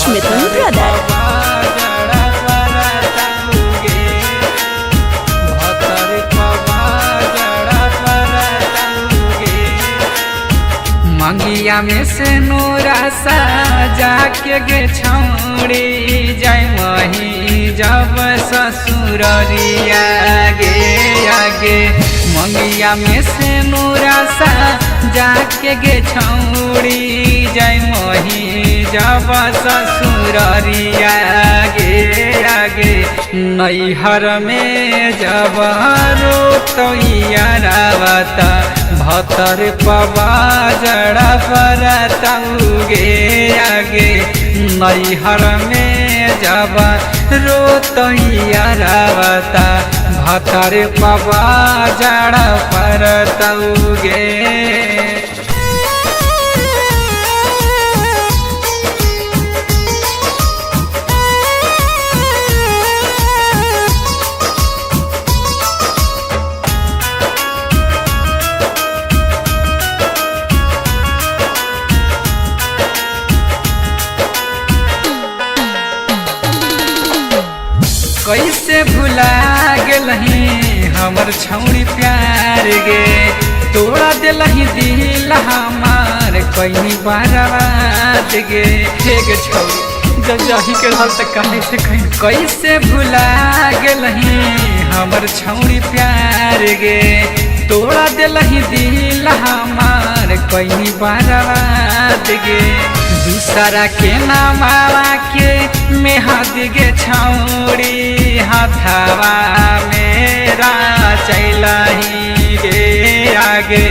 Rakesh Mithun brother. मंगिया में से नूरा सा जाके गे छौड़ी जाय मही जब ससुररिया गे आगे। मंगिया में से नूरा सा जाके गे छौड़ी जाय मही जब ससुररिया गे आगे। नैहर में जब रोतैया रावता भतर पवा जड़ा परतौगे आगे। नैहर में जब रोतैया रावता भतर पवा जड़ा परतौगे। कैसे भुला गेलही हमर छौड़ी प्यार गे। तोड़ा दिलही दिल हमार कई बर्बाद गे। हे गे छौड़ी जब जाही के हाल तक कहे से कहीं कैसे भुला गेलही हमर छौड़ी प्यार गे। तोड़ा दिलही दिल हमार कई बर्बाद गे। दूसरा के नामावा के मेहदी गे छौड़ी हाथावा मेरा चलही गे आगे।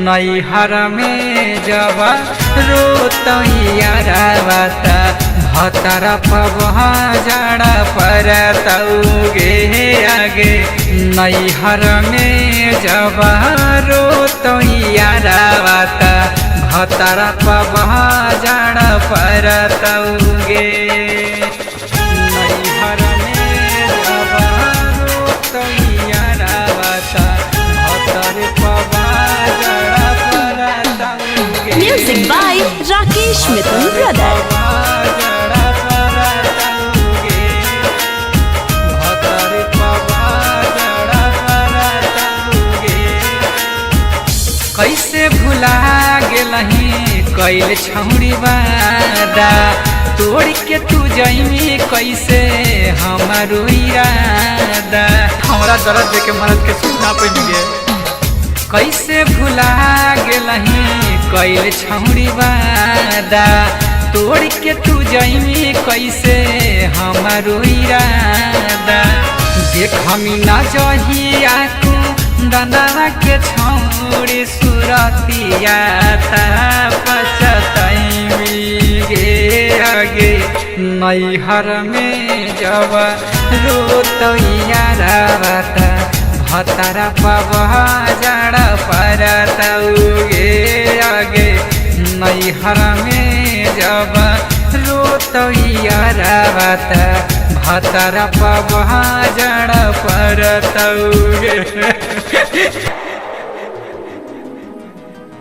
नैहर में जब रोतैया रावता भतर पवा जड़ा परतौगे आगे। नैहर में जब रोतैया रावता भतर पवा जड़ा परतौगे। नैहर में जब रोतैया रावता भतर पवा जड़ा परतौगे। Music by Rakesh Mithun brother. कैसे भुला गेलही कैल छौड़ी वादा तोड़ के तू जइमी कैसे हमारो इरादा। हमरा दर्द देखे मरद के सुनना पड़ गे। कैसे भुला गेलही कैल छौड़ी वादा तोड़ के तू जइमी कैसे हमारो इरादा। देख हमी ना जहिया तू दनवा के छौड़ी सुरतिया था पछतैमी गे आगे। नैहर में जब रोतैया रावता भतर पवा जड़ा परतौगे आगे। नैहर में जब रोतैया रावता भतर पवा जड़ा परतौगे।